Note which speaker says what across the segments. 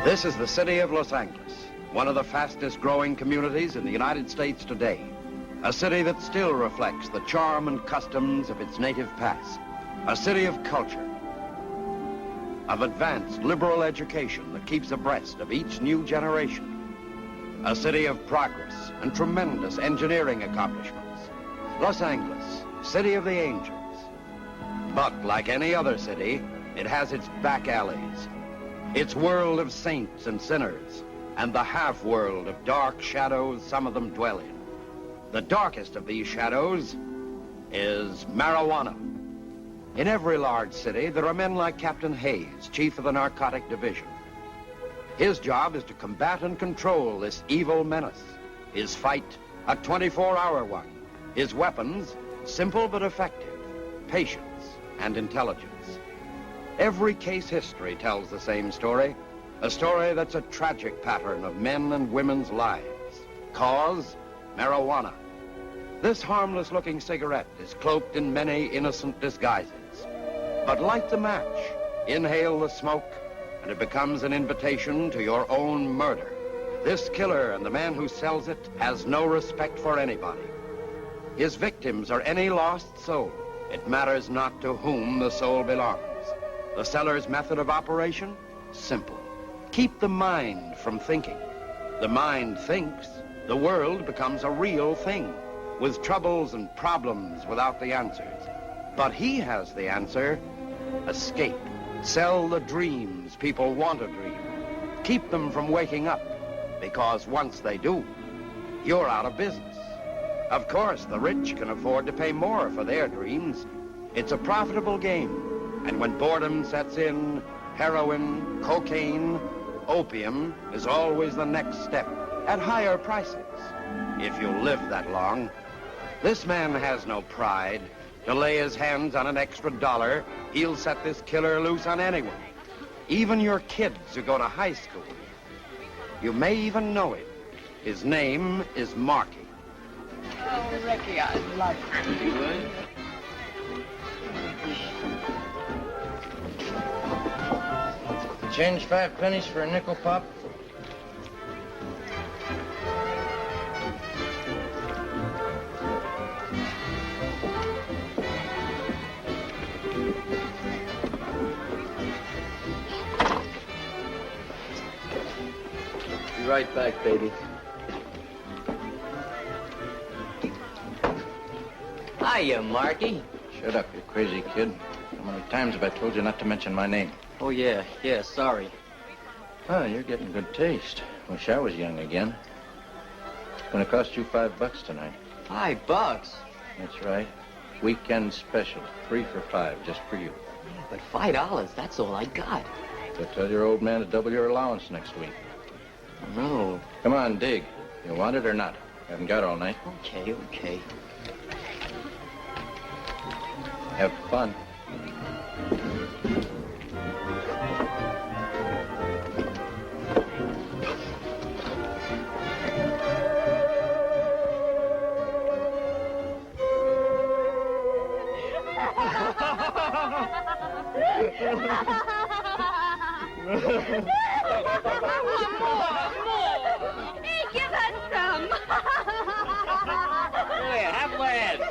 Speaker 1: This is the city of Los Angeles, one of the fastest growing communities in the United States today. A city that still reflects the charm and customs of its native past. A city of culture, of advanced liberal education that keeps abreast of each new generation. A city of progress and tremendous engineering accomplishments. Los Angeles, city of the angels. But like any other city, it has its back alleys, its world of saints and sinners, and the half-world of dark shadows some of them dwell in. The darkest of these shadows is marijuana. In every large city, there are men like Captain Hayes, chief of the narcotic division. His job is to combat and control this evil menace. His fight, a 24-hour one. His weapons, simple but effective, patience and intelligence. Every case history tells the same story, a story that's a tragic pattern of men and women's lives. Cause, marijuana. This harmless-looking cigarette is cloaked in many innocent disguises. But light the match, inhale the smoke, and it becomes an invitation to your own murder. This killer and the man who sells it has no respect for anybody. His victims are any lost soul. It matters not to whom the soul belongs. The seller's method of operation? Simple. Keep the mind from thinking. The mind thinks, the world becomes a real thing, with troubles and problems without the answers. But he has the answer: escape. Sell the dreams people want to dream. Keep them from waking up, because once they do, you're out of business. Of course, the rich can afford to pay more for their dreams. It's a profitable game. And when boredom sets in, heroin, cocaine, opium is always the next step, at higher prices, if you live that long. This man has no pride. To lay his hands on an extra $1, he'll set this killer loose on anyone, even your kids who go to high school. You may even know him. His name is Marky.
Speaker 2: Oh, Ricky, I love you.
Speaker 3: Change 5 pennies for a nickel pop?
Speaker 4: Be right back, baby. Hiya, Marky.
Speaker 3: Shut up, you crazy kid. How many times have I told you not to mention my name?
Speaker 4: Oh, yeah, sorry.
Speaker 3: Oh, you're getting good taste. Wish I was young again. It's gonna cost you $5 tonight.
Speaker 4: $5?
Speaker 3: That's right. Weekend special. 3 for $5, just for you.
Speaker 4: Yeah, but $5, that's all I got.
Speaker 3: So tell your old man to double your allowance next week.
Speaker 4: No.
Speaker 3: Come on, dig. You want it or not? Haven't got all night.
Speaker 4: Okay.
Speaker 3: Have fun.
Speaker 2: Hey, give us some.
Speaker 4: Here, have last.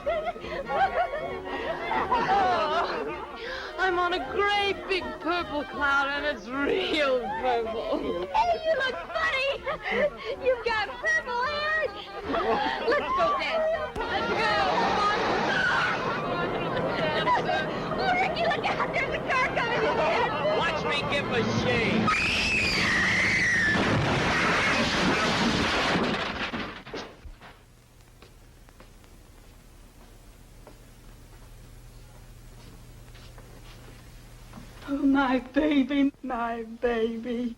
Speaker 2: I'm on a great big purple cloud, and it's real purple. Hey, you look funny. You've got purple hair. Let's go dance. Let's go. Oh, Ricky, look out. There's a car coming.
Speaker 4: Watch me give a shave.
Speaker 2: Oh, my baby, my baby.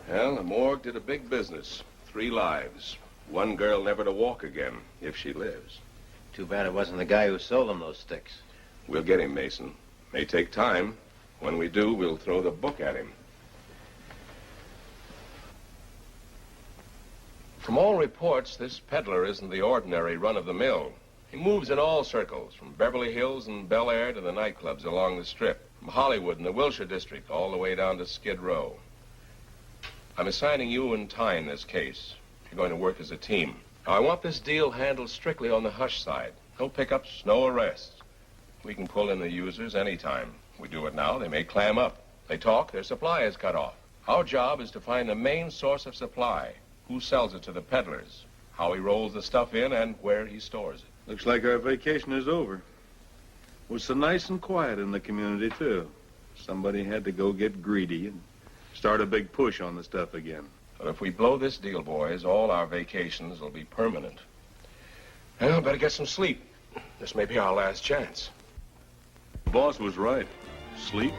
Speaker 5: Well, the morgue did a big business. 3 lives. 1 girl never to walk again, if she lives.
Speaker 3: Too bad it wasn't the guy who sold them those sticks.
Speaker 5: We'll get him, Mason. May take time. When we do, we'll throw the book at him. From all reports, this peddler isn't the ordinary run-of-the-mill. He moves in all circles, from Beverly Hills and Bel Air to the nightclubs along the Strip, from Hollywood and the Wilshire District all the way down to Skid Row. I'm assigning you and Ty in this case. You're going to work as a team. Now, I want this deal handled strictly on the hush side. No pickups, no arrests. We can pull in the users anytime. We do it now, they may clam up. They talk, their supply is cut off. Our job is to find the main source of supply. Who sells it to the peddlers, how he rolls the stuff in, and where he stores it.
Speaker 6: Looks like our vacation is over. It was so nice and quiet in the community, too. Somebody had to go get greedy and start a big push on the stuff again.
Speaker 5: But if we blow this deal, boys, all our vacations will be permanent. Well, better get some sleep. This may be our last chance.
Speaker 6: The boss was right. Sleep,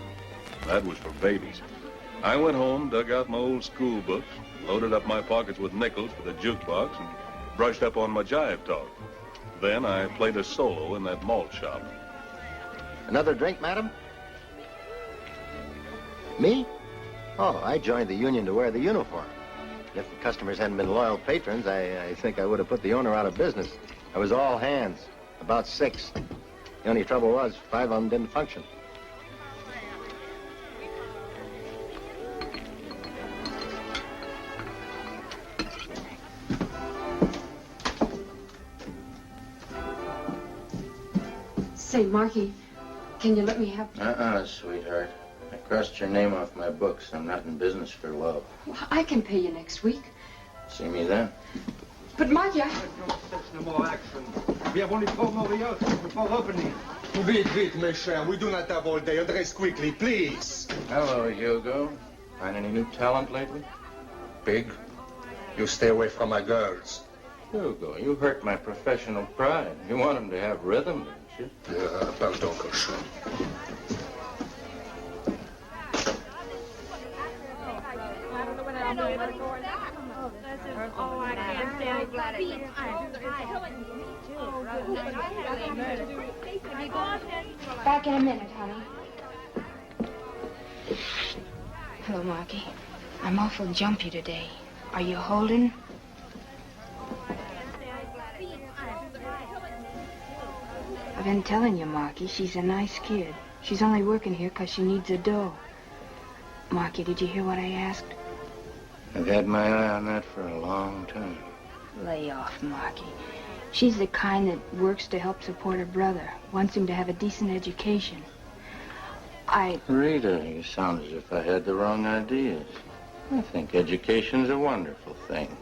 Speaker 6: that was for babies. I went home, dug out my old school books, loaded up my pockets with nickels for the jukebox, and brushed up on my jive talk. Then I played a solo in that malt shop.
Speaker 3: Another drink, madam? Me? Oh, I joined the union to wear the uniform. If the customers hadn't been loyal patrons, I think I would have put the owner out of business. I was all hands, about 6. The only trouble was 5 of them didn't function.
Speaker 7: Say, Marky, can you let me have...
Speaker 3: Sweetheart. I crossed your name off my books. I'm not in business for love.
Speaker 7: Well, I can pay you next week.
Speaker 3: See me then?
Speaker 7: But, Marky,
Speaker 8: No more action. We have only 4 more years before opening. Vite, mes chers. We do not have all day. Address quickly, please.
Speaker 3: Hello, Hugo. Find any new talent lately?
Speaker 8: Pig, you stay away from my girls.
Speaker 3: Hugo, you hurt my professional pride. You want them to have rhythm, don't you?
Speaker 8: Pardon, cochon.
Speaker 7: back in a minute, honey. Hello, Marky. I'm awful jumpy today. Are you holding? I've been telling you, Marky, she's a nice kid. She's only working here 'cause she needs a dough. Marky, did you hear what I asked?
Speaker 3: I've had my eye on that for a long time.
Speaker 7: Lay off, Marky. She's the kind that works to help support her brother, wants him to have a decent education.
Speaker 3: Rita, you sound as if I had the wrong ideas. I think education's a wonderful thing.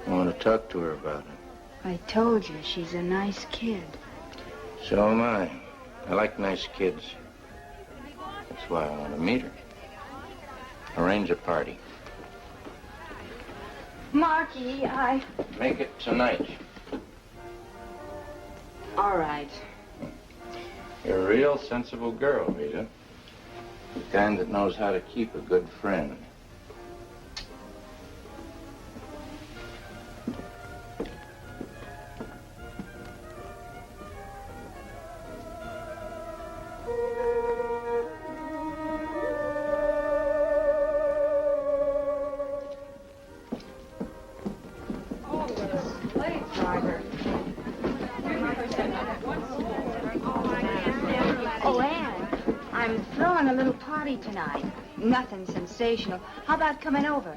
Speaker 3: I want to talk to her about it.
Speaker 7: I told you, she's a nice kid.
Speaker 3: So am I. I like nice kids. That's why I want to meet her. Arrange a party.
Speaker 7: Marky,
Speaker 3: Make it tonight.
Speaker 7: All right.
Speaker 3: You're a real sensible girl, Rita. The kind that knows how to keep a good friend.
Speaker 7: Oh, Ann, I'm throwing a little party tonight. Nothing sensational. How about coming over?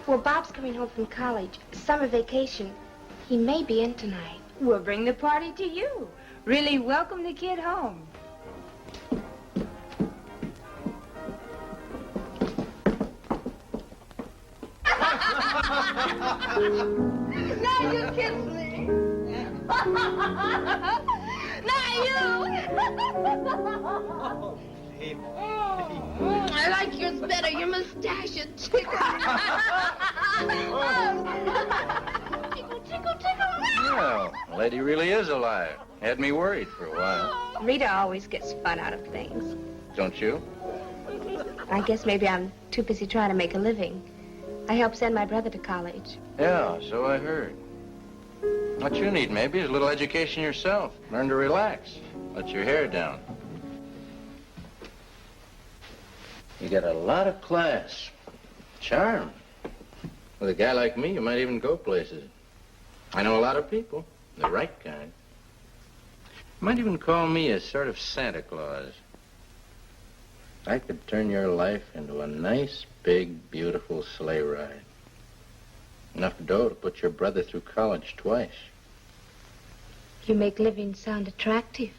Speaker 9: Well, Bob's coming home from college. Summer vacation. He may be in tonight.
Speaker 7: We'll bring the party to you. Really welcome the kid home.
Speaker 2: Now you kiss me. Now you. I like yours better. Your mustache is tickle. Tickle, tickle, tickle.
Speaker 3: Well, the lady really is a liar. Had me worried for a while.
Speaker 9: Rita always gets fun out of things.
Speaker 3: Don't you?
Speaker 9: I guess maybe I'm too busy trying to make a living. I helped send my brother to college.
Speaker 3: Yeah, so I heard. What you need, maybe, is a little education yourself. Learn to relax. Let your hair down. You got a lot of class. Charm. With a guy like me, you might even go places. I know a lot of people, the right kind. You might even call me a sort of Santa Claus. I could turn your life into a nice, big, beautiful sleigh ride. Enough dough to put your brother through college twice.
Speaker 9: You make living sound attractive.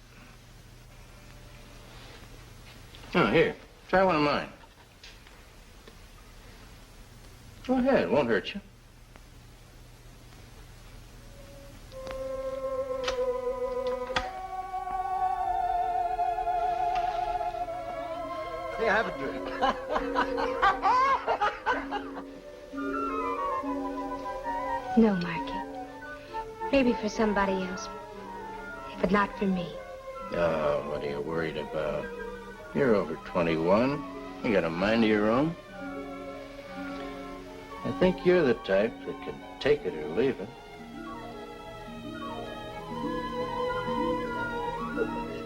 Speaker 3: Oh, here, try one of mine. Go ahead, it won't hurt you.
Speaker 8: Hey, have a drink.
Speaker 9: No, Marky. Maybe for somebody else, but not for me.
Speaker 3: Oh, what are you worried about? You're over 21. You got a mind of your own. I think you're the type that can take it or leave it.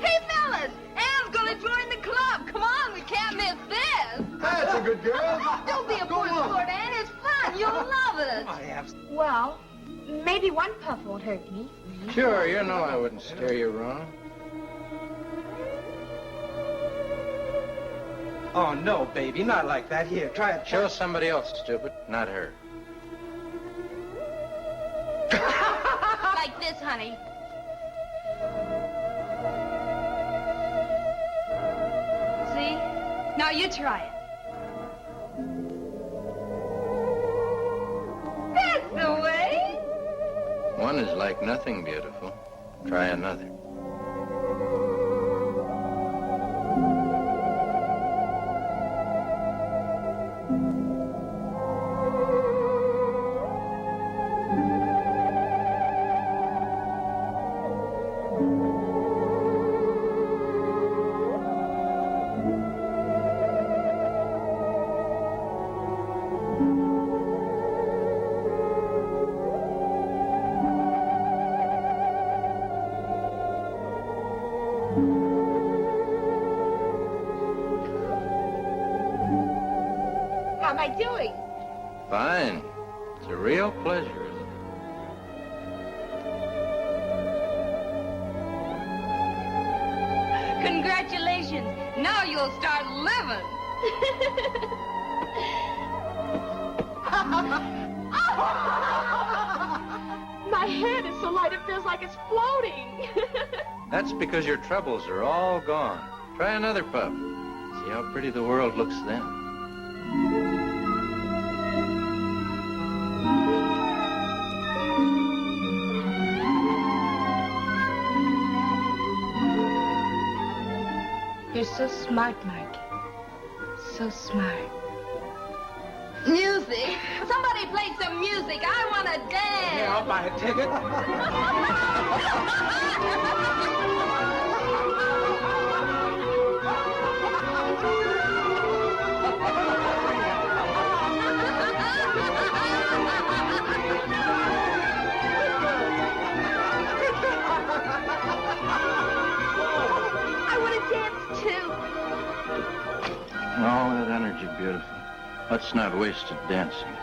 Speaker 2: Hey, fellas, Anne's gonna join the club. Come on, we can't miss this.
Speaker 8: That's a good girl.
Speaker 2: Don't be a poor sport, Anne. It's fun. You'll love it.
Speaker 8: I have.
Speaker 9: Well, maybe one puff won't hurt me.
Speaker 3: Sure, you know I wouldn't steer you wrong.
Speaker 8: Oh, no, baby, not like that. Here, try it.
Speaker 3: Show somebody else, stupid, not her.
Speaker 2: Like this, honey. See? Now you try it. That's the way.
Speaker 3: One is like nothing beautiful. Try another.
Speaker 9: How am I doing?
Speaker 3: Fine. It's a real pleasure.
Speaker 2: Congratulations. Now you'll start living.
Speaker 9: My head is so light it feels like it's floating.
Speaker 3: That's because your troubles are all gone. Try another puff. See how pretty the world looks then.
Speaker 9: You're so smart, Marky. So smart.
Speaker 2: Music. Somebody play some music. I want to dance.
Speaker 8: Yeah, I'll buy a ticket.
Speaker 2: I want to dance too.
Speaker 3: All that energy, beautiful. Let's not waste it dancing.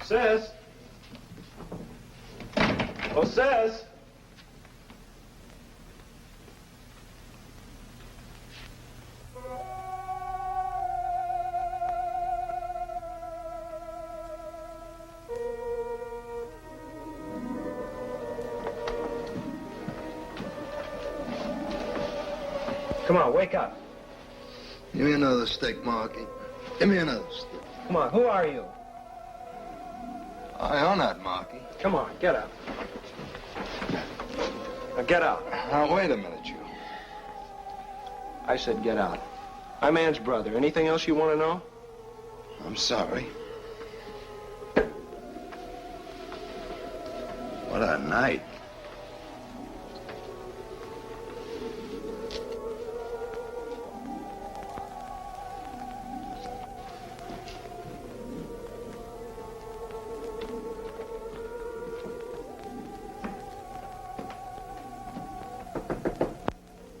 Speaker 8: Sis. Oh, sis. Come on, wake up.
Speaker 10: Give me another stick, Marky. Give me another stick.
Speaker 8: Come on, who are you?
Speaker 10: I own that, Marky.
Speaker 8: Come on, get up. Now get out.
Speaker 10: Now, wait a minute, you.
Speaker 8: I said get out. I'm Ann's brother. Anything else you want to know?
Speaker 10: I'm sorry. What a night.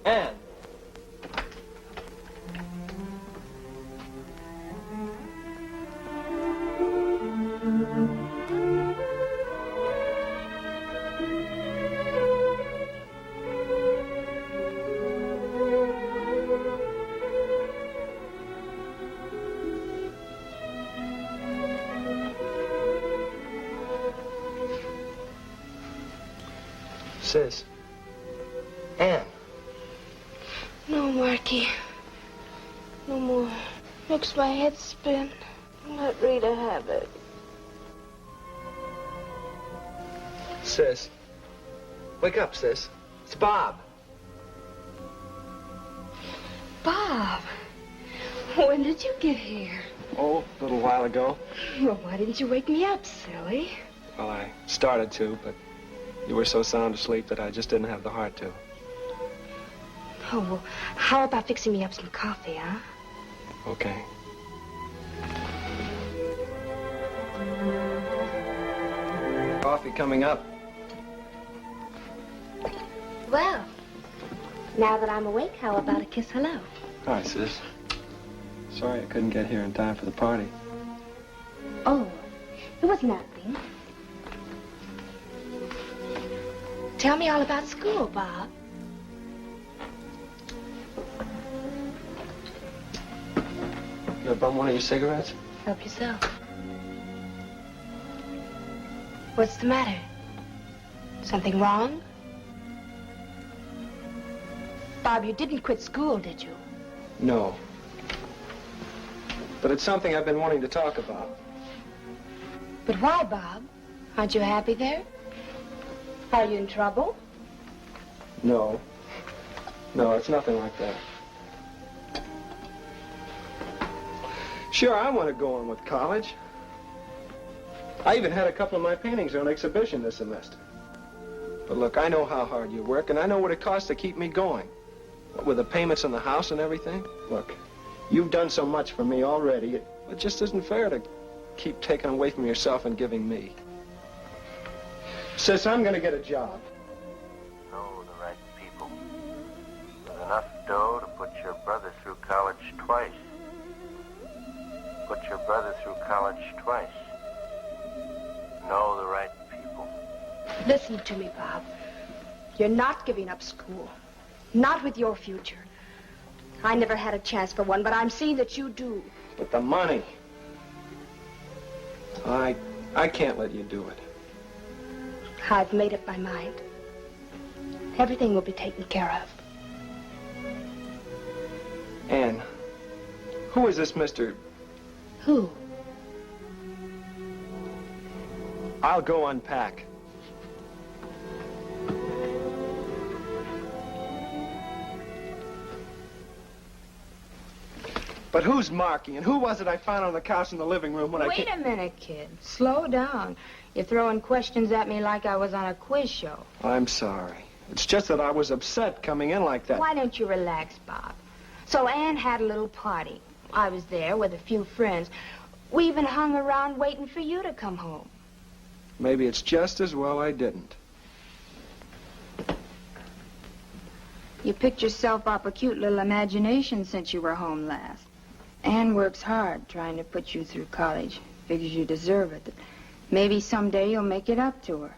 Speaker 11: Ann. Sis. Ann.
Speaker 7: No, Marky. No more. Makes my head spin. Let Rita have it.
Speaker 11: Sis. Wake up, sis. It's Bob.
Speaker 7: Bob, when did you get here?
Speaker 11: Oh, a little while ago.
Speaker 7: Well, why didn't you wake me up, silly?
Speaker 11: Well, I started to, but you were so sound asleep that I just didn't have the heart to.
Speaker 7: Oh, well, how about fixing me up some coffee, huh?
Speaker 11: Okay. Coffee coming up.
Speaker 9: Well, now that I'm awake, how about a kiss hello?
Speaker 11: Hi, sis. Sorry I couldn't get here in time for the party.
Speaker 9: Oh, it was nothing. Tell me all about school, Bob.
Speaker 11: You ever bum one of your cigarettes?
Speaker 9: Help yourself. What's the matter? Something wrong? Bob, you didn't quit school, did you?
Speaker 11: No. But it's something I've been wanting to talk about.
Speaker 9: But why, Bob? Aren't you happy there? Are you in trouble?
Speaker 11: No. No, it's nothing like that. Sure, I want to go on with college. I even had a couple of my paintings on exhibition this semester. But look, I know how hard you work, and I know what it costs to keep me going. What with the payments on the house and everything. Look, you've done so much for me already. It just isn't fair to keep taking away from yourself and giving me. Sis, I'm going to get a job.
Speaker 3: Know the right people. With enough dough to put your brother through college twice. Put your brother through college twice. Know the right people.
Speaker 9: Listen to me, Bob. You're not giving up school. Not with your future. I never had a chance for one, but I'm seeing that you do.
Speaker 11: But the money. I can't let you do it.
Speaker 9: I've made up my mind. Everything will be taken care of.
Speaker 11: Ann, who is this Mr.
Speaker 9: Who?
Speaker 11: I'll go unpack. But who's Marky, and who was it I found on the couch in the living room when
Speaker 7: Wait a minute, kid. Slow down. You're throwing questions at me like I was on a quiz show.
Speaker 11: I'm sorry. It's just that I was upset coming in like that.
Speaker 7: Why don't you relax, Bob? So Ann had a little party. I was there with a few friends. We even hung around waiting for you to come home.
Speaker 11: Maybe it's just as well I didn't.
Speaker 7: You picked yourself up a cute little imagination since you were home last. Ann works hard trying to put you through college. Figures you deserve it. Maybe someday you'll make it up to her.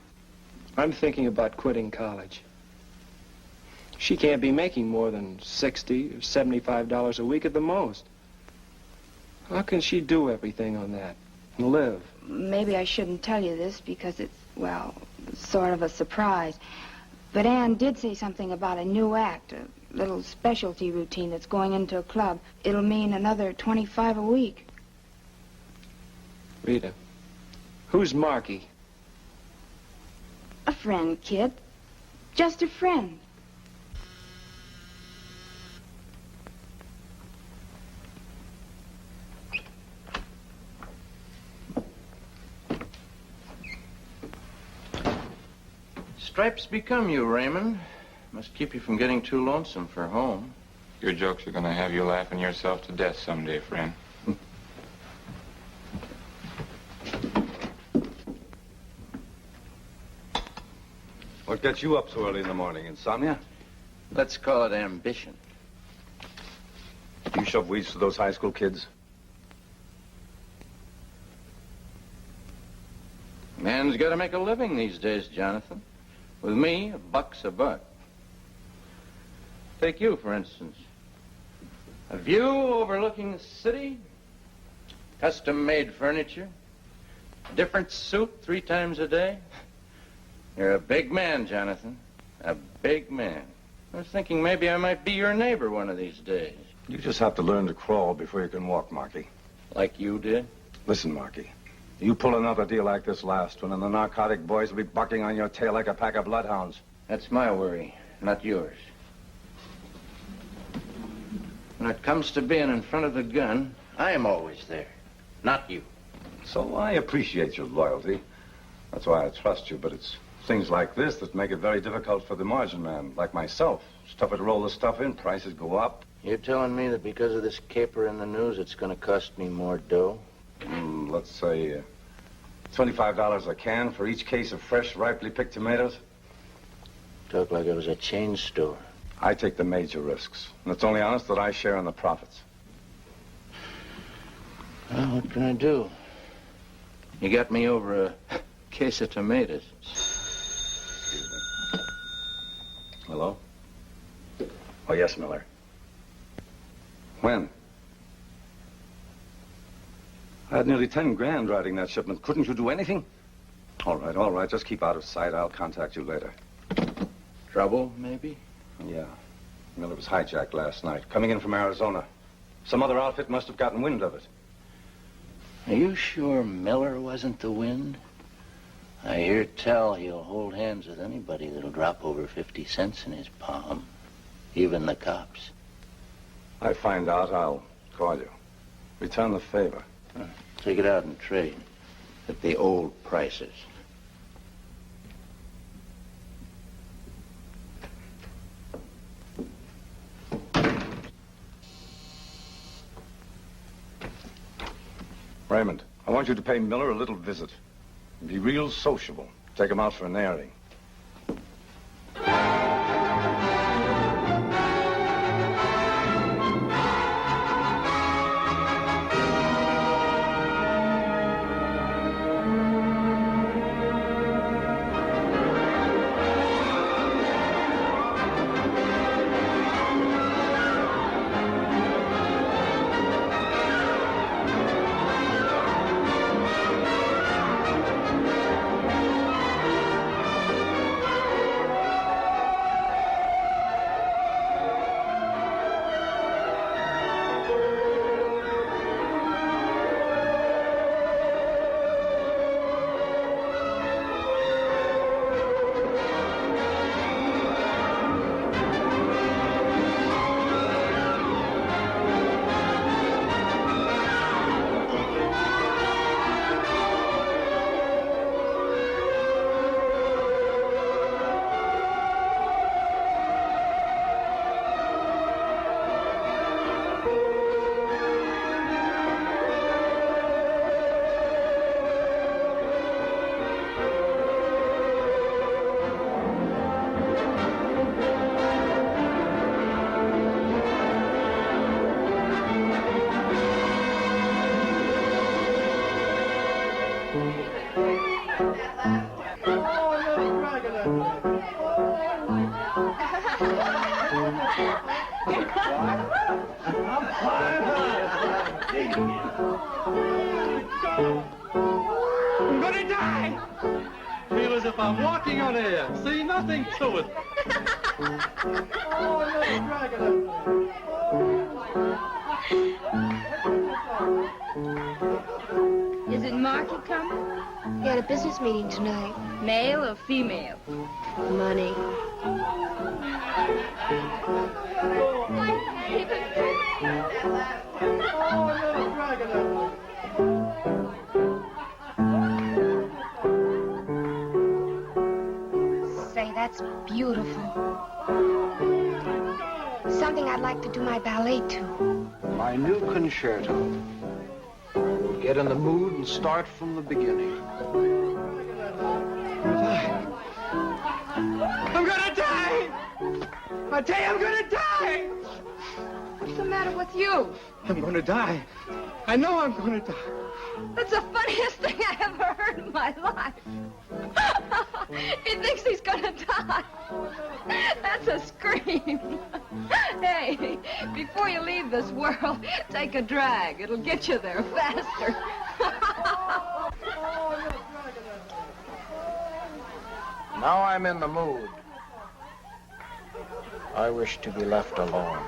Speaker 11: I'm thinking about quitting college. She can't be making more than $60 or $75 a week at the most. How can she do everything on that and live?
Speaker 7: Maybe I shouldn't tell you this because it's, well, sort of a surprise. But Ann did say something about a new act, a little specialty routine that's going into a club. It'll mean another $25 a week.
Speaker 11: Rita, who's Marky?
Speaker 7: A friend, kid. Just a friend.
Speaker 4: Stripes become you, Raymond. Must keep you from getting too lonesome for home.
Speaker 12: Your jokes are going to have you laughing yourself to death someday, friend.
Speaker 1: What gets you up so early in the morning? Insomnia?
Speaker 4: Let's call it ambition.
Speaker 13: You shove weeds to those high school kids?
Speaker 4: Man's got to make a living these days, Jonathan. With me, a buck's a buck. Take you, for instance. A view overlooking the city, custom-made furniture, different suit 3 times a day. You're a big man, Jonathan. A big man. I was thinking maybe I might be your neighbor one of these days.
Speaker 13: You just have to learn to crawl before you can walk, Marky.
Speaker 4: Like you did?
Speaker 13: Listen, Marky. You pull another deal like this last one, and the narcotic boys will be bucking on your tail like a pack of bloodhounds.
Speaker 4: That's my worry, not yours. When it comes to being in front of the gun, I am always there, not you.
Speaker 13: So I appreciate your loyalty. That's why I trust you, but it's things like this that make it very difficult for the margin man, like myself. It's tougher to roll the stuff in, prices go up.
Speaker 4: You're telling me that because of this caper in the news, it's going to cost me more dough?
Speaker 13: Let's say $25 a can for each case of fresh, ripely picked tomatoes.
Speaker 4: Talk like it was a chain store.
Speaker 13: I take the major risks, and it's only honest that I share in the profits.
Speaker 4: Well, what can I do? You got me over a case of tomatoes.
Speaker 13: Excuse me. Hello? Oh, yes, Miller. When? I had nearly 10 grand riding that shipment. Couldn't you do anything? All right. Just keep out of sight. I'll contact you later.
Speaker 4: Trouble, maybe?
Speaker 13: Yeah. Miller was hijacked last night, coming in from Arizona. Some other outfit must have gotten wind of it.
Speaker 4: Are you sure Miller wasn't the wind? I hear tell he'll hold hands with anybody that'll drop over 50 cents in his palm. Even the cops.
Speaker 13: I find out, I'll call you. Return the favor.
Speaker 4: Take it out and trade at the old prices.
Speaker 13: Raymond, I want you to pay Miller a little visit. Be real sociable. Take him out for an airing.
Speaker 14: I'm gonna die! Feel as if I'm walking on air. See, nothing to it. Oh, little dragon.
Speaker 7: Is it Marky coming?
Speaker 9: He had a business meeting tonight.
Speaker 7: Male or female?
Speaker 9: Money.
Speaker 14: Oh, little dragon.
Speaker 9: Say, that's beautiful. Something I'd like to do my ballet to.
Speaker 8: My new concerto. We'll get in the mood and start from the beginning.
Speaker 14: I'm gonna die!
Speaker 11: I tell you, I'm gonna die!
Speaker 7: What's the matter with you?
Speaker 11: I'm gonna die. I know I'm gonna die.
Speaker 7: That's the funniest thing I ever heard in my life. He thinks he's gonna die. That's a scream. Hey, before you leave this world, take a drag. It'll get you there faster.
Speaker 3: Now I'm in the mood. I wish to be left alone.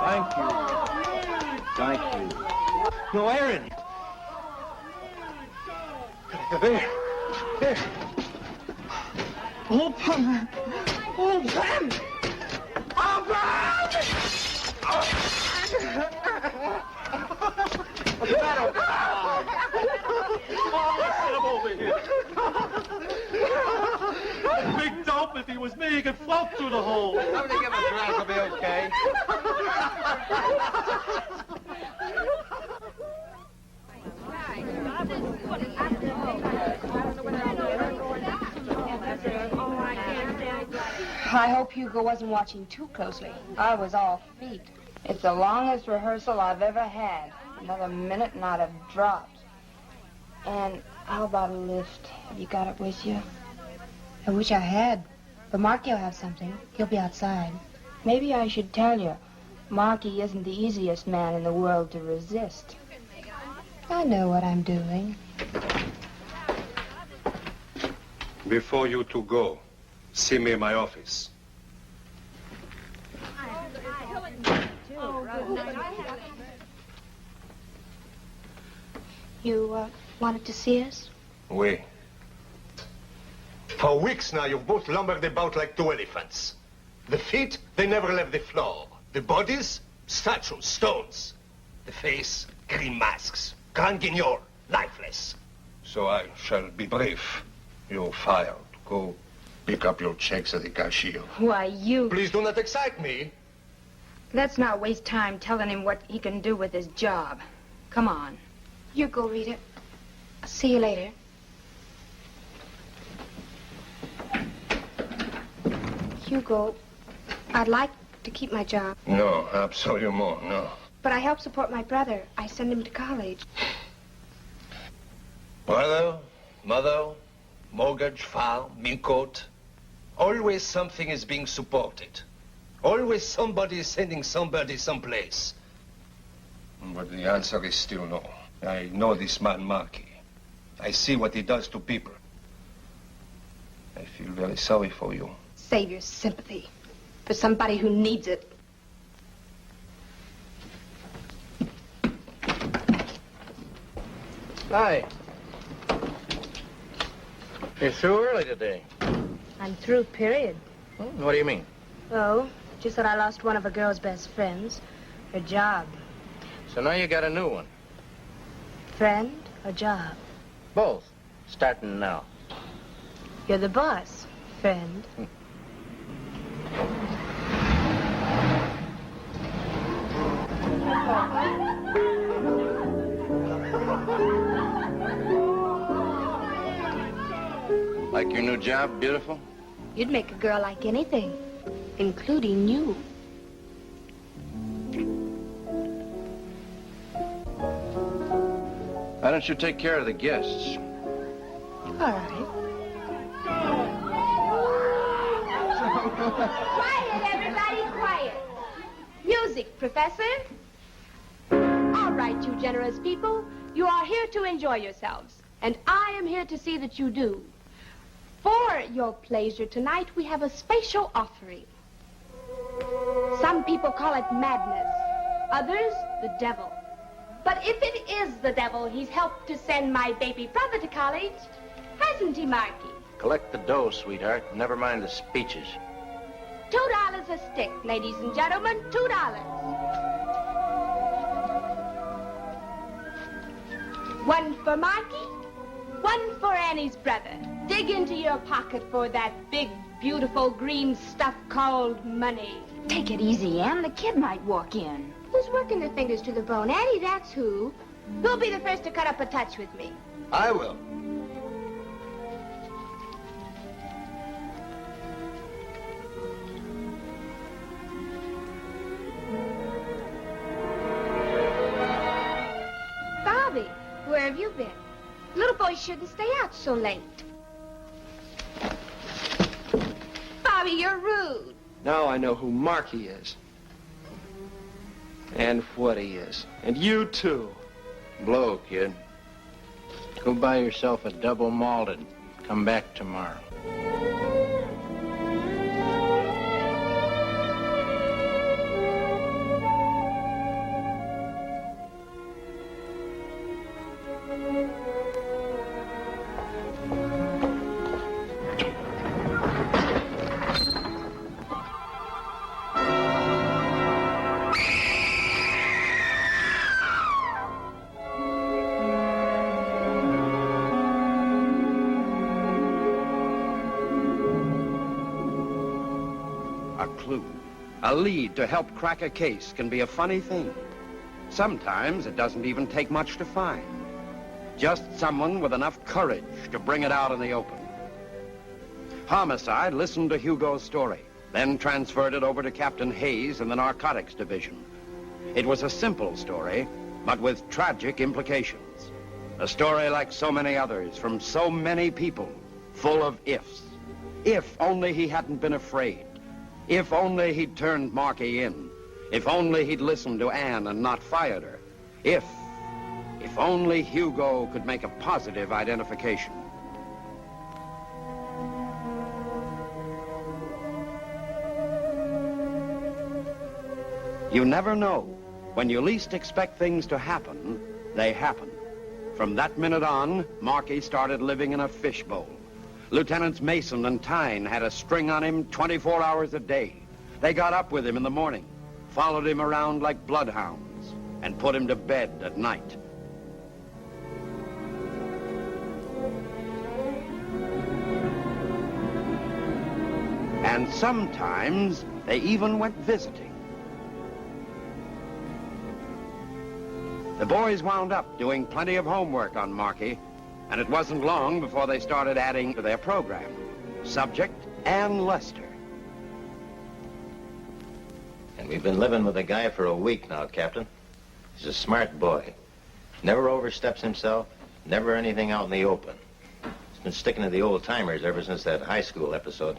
Speaker 11: Thank you. Thank you. No air in it. There. There. Open. Open. What's the matter?
Speaker 14: Get him over here. Big dope, if he was me, he could float through the hole.
Speaker 11: Somebody give him a drag, he'll be okay.
Speaker 7: I hope Hugo wasn't watching too closely. I was all feet. It's the longest rehearsal I've ever had. Another minute and I'd have dropped. And how about a lift? Have you got it with you? I wish I had. But Marky will have something. He'll be outside. Maybe I should tell you, Marky isn't the easiest man in the world to resist. I know what I'm doing.
Speaker 8: Before you two go, see me in my office.
Speaker 9: You, wanted to see us?
Speaker 8: Oui. For weeks now, you've both lumbered about like two elephants. The feet, they never left the floor. The bodies, statues, stones. The face, green masks. Grand guignol, lifeless. So I shall be brief. You're fired. Go pick up your checks at the cashier.
Speaker 7: Why, you...
Speaker 8: Please do not excite me.
Speaker 7: Let's not waste time telling him what he can do with his job. Come on.
Speaker 9: You go, Rita. I'll see you later. Hugo, I'd like to keep my job.
Speaker 8: No, absolutely no.
Speaker 9: But I help support my brother. I send him to college.
Speaker 8: Brother, mother, mortgage, farm, milk coat. Always something is being supported. Always somebody is sending somebody someplace. But the answer is still no. I know this man, Marky. I see what he does to people. I feel very sorry for you.
Speaker 9: Save your sympathy for somebody who needs it.
Speaker 4: Hi. You're through early today.
Speaker 15: I'm through, period.
Speaker 4: What do you mean?
Speaker 15: Oh, just that I lost one of a girl's best friends. Her job.
Speaker 4: So now you got a new one.
Speaker 15: Friend or job?
Speaker 4: Both. Starting now.
Speaker 15: You're the boss, friend.
Speaker 4: Like your new job, beautiful?
Speaker 9: You'd make a girl like anything, including you.
Speaker 4: Why don't you take care of the guests?
Speaker 9: All right. Quiet, everybody, quiet. Music, Professor. All right, you generous people. You are here to enjoy yourselves, and I am here to see that you do. For your pleasure tonight, we have a special offering. Some people call it madness, others the devil. But if it is the devil, he's helped to send my baby brother to college, hasn't he, Marky?
Speaker 4: Collect the dough, sweetheart. Never mind the speeches.
Speaker 9: $2 a stick, ladies and gentlemen, $2. One for Marky, one for Annie's brother. Dig into your pocket for that big, beautiful green stuff called money.
Speaker 7: Take it easy, Ann. The kid might walk in.
Speaker 9: Who's working their fingers to the bone? Annie, that's who. Who'll be the first to cut up a touch with me?
Speaker 8: I will.
Speaker 9: Bobby, where have you been? Little boys shouldn't stay out so late. Bobby, you're rude.
Speaker 11: Now I know who Marky is. And what he is. And you, too.
Speaker 4: Blow, kid. Go buy yourself a double malted. Come back tomorrow.
Speaker 1: A lead to help crack a case can be a funny thing. Sometimes it doesn't even take much to find. Just someone with enough courage to bring it out in the open. Homicide listened to Hugo's story, then transferred it over to Captain Hayes in the Narcotics Division. It was a simple story, but with tragic implications. A story like so many others from so many people, full of ifs. If only he hadn't been afraid. If only he'd turned Marky in. If only he'd listened to Anne and not fired her. If only Hugo could make a positive identification. You never know. When you least expect things to happen, they happen. From that minute on, Marky started living in a fishbowl. Lieutenants Mason and Tyne had a string on him 24 hours a day. They got up with him in the morning, followed him around like bloodhounds, and put him to bed at night. And sometimes they even went visiting. The boys wound up doing plenty of homework on Marky, and it wasn't long before they started adding to their program. Subject, Ann Lester.
Speaker 3: And we've been living with the guy for a week now, Captain. He's a smart boy. Never oversteps himself, never anything out in the open. He's been sticking to the old-timers ever since that high school episode.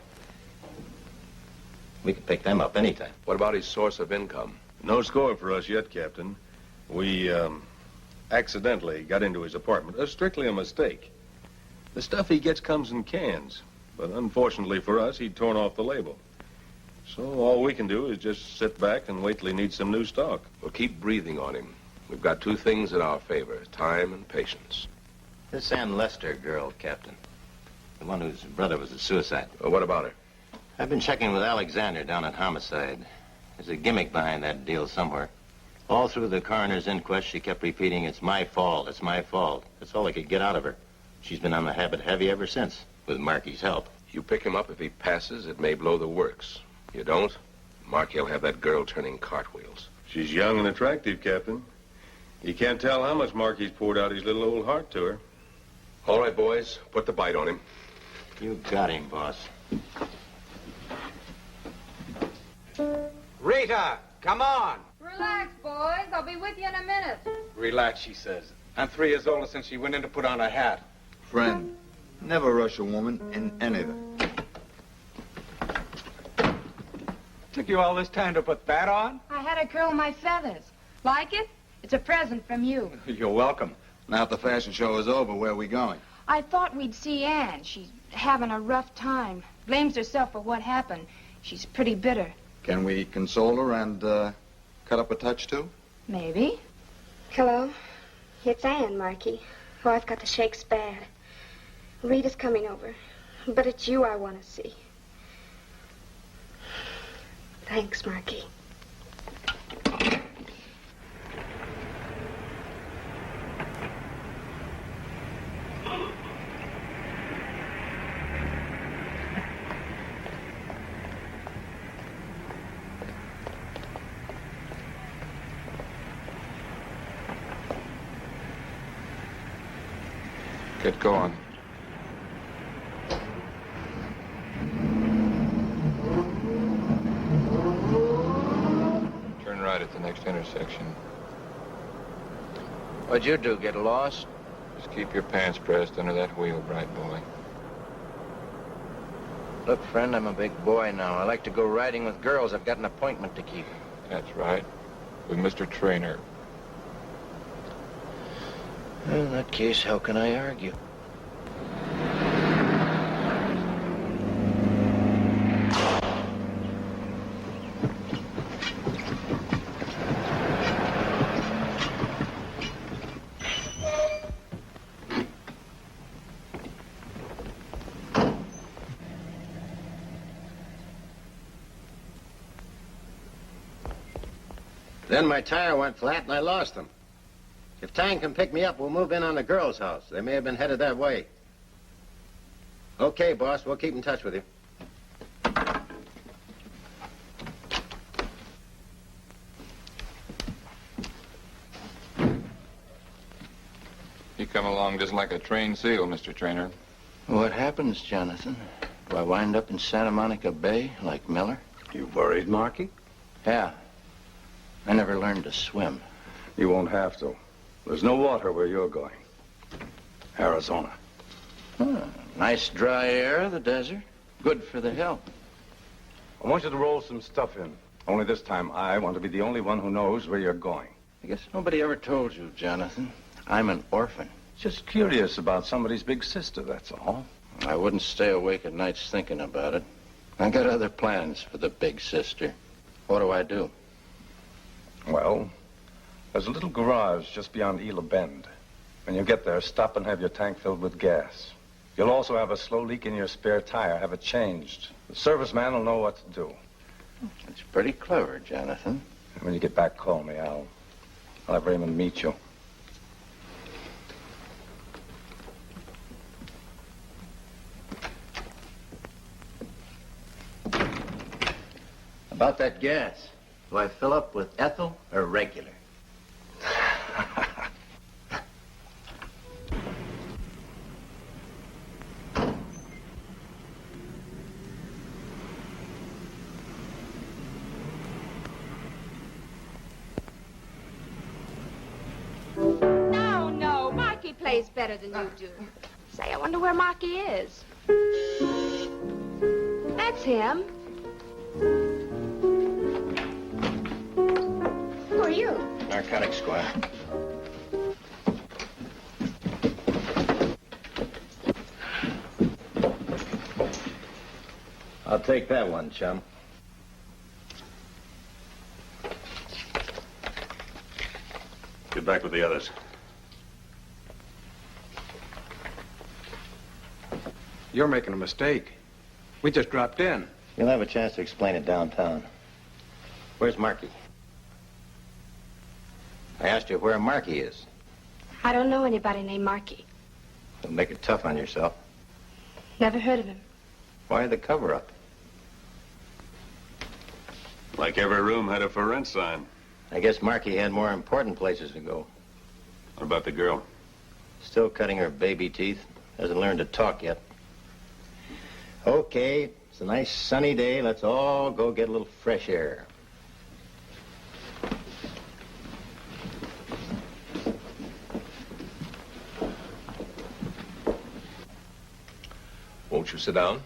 Speaker 3: We could pick them up anytime.
Speaker 5: What about his source of income?
Speaker 6: No score for us yet, Captain. We, accidentally got into his apartment. Strictly a mistake. The stuff he gets comes in cans. But unfortunately for us, he'd torn off the label. So all we can do is just sit back and wait till he needs some new stock.
Speaker 5: We'll keep breathing on him. We've got two things in our favor, time and patience.
Speaker 3: This Ann Lester girl, Captain. The one whose brother was a suicide.
Speaker 5: Well, what about her?
Speaker 3: I've been checking with Alexander down at Homicide. There's a gimmick behind that deal somewhere. All through the coroner's inquest, she kept repeating, "It's my fault, it's my fault." That's all I could get out of her. She's been on the habit heavy ever since, with Marky's help.
Speaker 5: You pick him up if he passes, it may blow the works. You don't, Marky'll have that girl turning cartwheels.
Speaker 6: She's young and attractive, Captain. You can't tell how much Marky's poured out his little old heart to her.
Speaker 5: All right, boys, put the bite on him.
Speaker 3: You got him, boss.
Speaker 16: Rita, come on.
Speaker 2: Relax, boys. I'll be with you in a minute.
Speaker 16: Relax, she says. I'm 3 years older since she went in to put on her hat.
Speaker 10: Friend, never rush a woman in anything.
Speaker 16: Took you all this time to put that on?
Speaker 7: I had to curl my feathers. Like it? It's a present from you.
Speaker 16: You're welcome.
Speaker 10: Now that the fashion show is over, where are we going?
Speaker 7: I thought we'd see Ann. She's having a rough time. Blames herself for what happened. She's pretty bitter.
Speaker 10: Can we console her and cut up a touch, too?
Speaker 7: Maybe.
Speaker 17: Hello. It's Ann, Marky. Oh, I've got the shakes bad. Rita's coming over. But it's you I want to see. Thanks, Marky.
Speaker 12: Get going. Turn right at the next intersection.
Speaker 4: What'd you do, get lost?
Speaker 12: Just keep your pants pressed under that wheel, bright boy.
Speaker 4: Look, friend, I'm a big boy now. I like to go riding with girls. I've got an appointment to keep.
Speaker 12: That's right. With Mr. Trainer.
Speaker 4: Well, in that case, how can I argue?
Speaker 3: Then my tire went flat and I lost them. If Tang can pick me up, we'll move in on the girls' house. They may have been headed that way. Okay, boss, we'll keep in touch with you.
Speaker 12: You come along just like a trained seal, Mr. Trainer.
Speaker 4: What happens, Jonathan? Do I wind up in Santa Monica Bay like Miller?
Speaker 13: You worried, Marky?
Speaker 4: Yeah. I never learned to swim.
Speaker 13: You won't have to. There's no water where you're going. Arizona.
Speaker 4: Nice dry air, the desert. Good for the health.
Speaker 13: I want you to roll some stuff in. Only this time, I want to be the only one who knows where you're going.
Speaker 4: I guess nobody ever told you, Jonathan. I'm an orphan.
Speaker 13: Just curious about somebody's big sister, that's all.
Speaker 4: I wouldn't stay awake at nights thinking about it. I got other plans for the big sister. What do I do?
Speaker 13: Well, there's a little garage just beyond Ela Bend. When you get there, stop and have your tank filled with gas. You'll also have a slow leak in your spare tire. Have it changed. The serviceman will know what to do.
Speaker 4: That's pretty clever, Jonathan.
Speaker 13: And when you get back, call me. I'll have Raymond meet you.
Speaker 3: About that gas, do I fill up with ethyl or regular?
Speaker 9: No, Marky plays better than you do. Say, I wonder where Marky is. That's him. Who are you?
Speaker 3: Narcotics squad. I'll take that one, chum.
Speaker 6: Get back with the others.
Speaker 11: You're making a mistake. We just dropped in.
Speaker 3: You'll have a chance to explain it downtown. Where's Marky? I asked you where Marky is.
Speaker 17: I don't know anybody named Marky.
Speaker 3: Don't make it tough on yourself.
Speaker 17: Never heard of him.
Speaker 3: Why the cover-up?
Speaker 6: Like every room had a for rent sign.
Speaker 3: I guess Marky had more important places to go.
Speaker 6: What about the girl?
Speaker 3: Still cutting her baby teeth. Hasn't learned to talk yet. Okay, it's a nice sunny day. Let's all go get a little fresh air.
Speaker 5: Won't you sit down?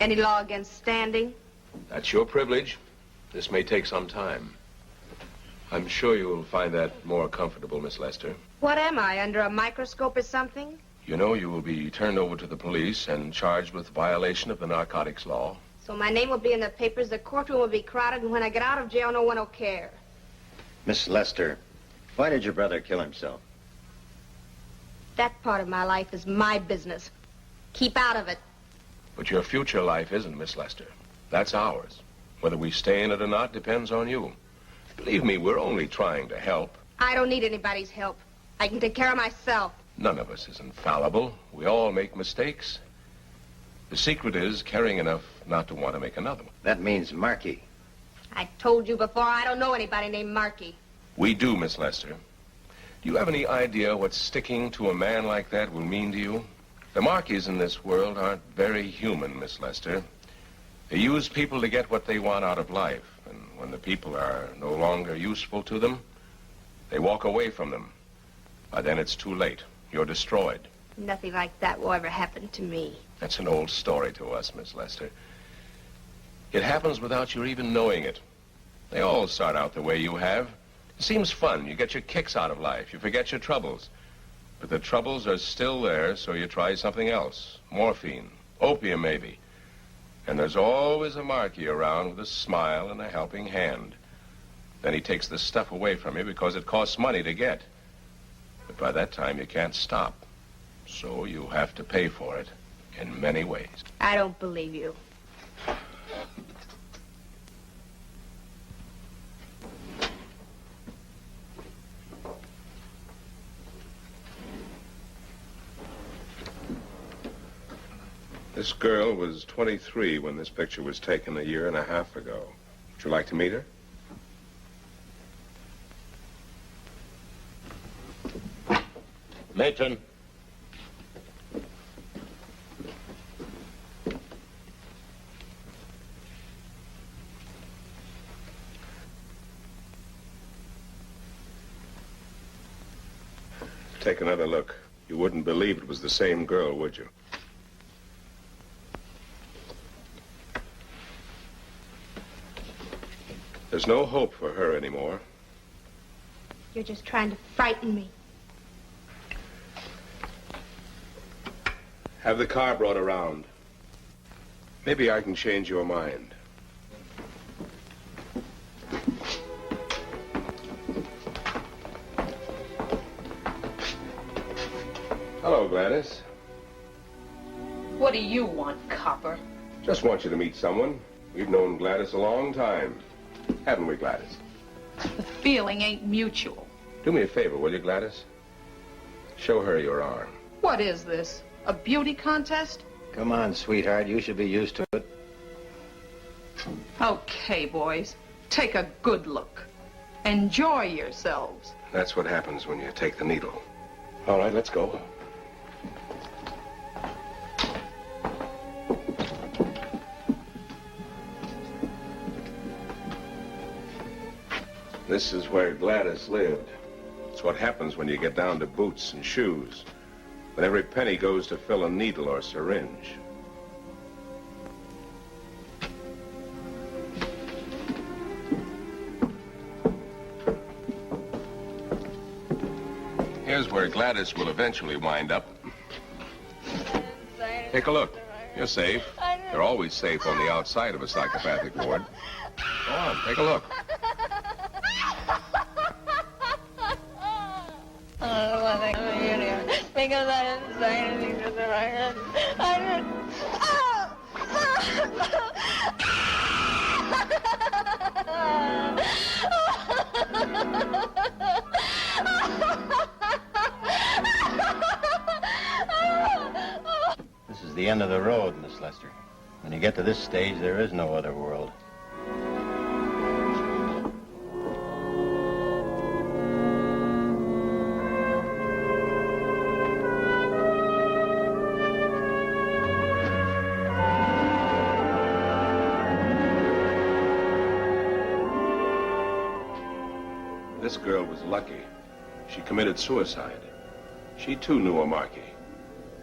Speaker 9: Any law against standing?
Speaker 5: That's your privilege. This may take some time. I'm sure you'll find that more comfortable, Miss Lester.
Speaker 9: What am I, under a microscope or something?
Speaker 5: You know you will be turned over to the police and charged with violation of the narcotics law.
Speaker 9: So my name will be in the papers, the courtroom will be crowded, and when I get out of jail, no one will care.
Speaker 3: Miss Lester, why did your brother kill himself?
Speaker 9: That part of my life is my business. Keep out of it.
Speaker 5: But your future life isn't, Miss Lester. That's ours. Whether we stay in it or not depends on you. Believe me, we're only trying to help.
Speaker 9: I don't need anybody's help. I can take care of myself.
Speaker 5: None of us is infallible. We all make mistakes. The secret is caring enough not to want to make another one.
Speaker 3: That means Marky.
Speaker 9: I told you before, I don't know anybody named Marky.
Speaker 5: We do, Miss Lester. Do you have any idea what sticking to a man like that will mean to you? The Markies in this world aren't very human, Miss Lester. They use people to get what they want out of life. And when the people are no longer useful to them, they walk away from them. By then it's too late. You're destroyed.
Speaker 9: Nothing like that will ever happen to me.
Speaker 5: That's an old story to us, Miss Lester. It happens without your even knowing it. They all start out the way you have. It seems fun. You get your kicks out of life. You forget your troubles. But the troubles are still there, so you try something else. Morphine, opium maybe. And there's always a Marky around with a smile and a helping hand. Then he takes the stuff away from you because it costs money to get. But by that time, you can't stop. So you have to pay for it in many ways.
Speaker 9: I don't believe you.
Speaker 5: This girl was 23 when this picture was taken a year and a half ago. Would you like to meet her?
Speaker 3: Matron.
Speaker 5: Take another look. You wouldn't believe it was the same girl, would you? There's no hope for her anymore.
Speaker 9: You're just trying to frighten me.
Speaker 5: Have the car brought around. Maybe I can change your mind. Hello, Gladys.
Speaker 18: What do you want, copper?
Speaker 5: Just want you to meet someone. We've known Gladys a long time. Haven't we, Gladys?
Speaker 18: The feeling ain't mutual.
Speaker 5: Do me a favor, will you, Gladys? Show her your arm.
Speaker 18: What is this? A beauty contest?
Speaker 3: Come on, sweetheart. You should be used to it.
Speaker 18: Okay, boys. Take a good look. Enjoy yourselves.
Speaker 5: That's what happens when you take the needle. All right, let's go. This is where Gladys lived. It's what happens when you get down to boots and shoes. When every penny goes to fill a needle or syringe. Here's where Gladys will eventually wind up. Take a look. You're safe. You're always safe on the outside of a psychopathic ward. Go on, take a look.
Speaker 2: Because I didn't say anything to the record. I didn't.
Speaker 3: This is the end of the road, Miss Lester. When you get to this stage, there is no other world.
Speaker 5: This girl was lucky. She committed suicide. She, too, knew a Markey.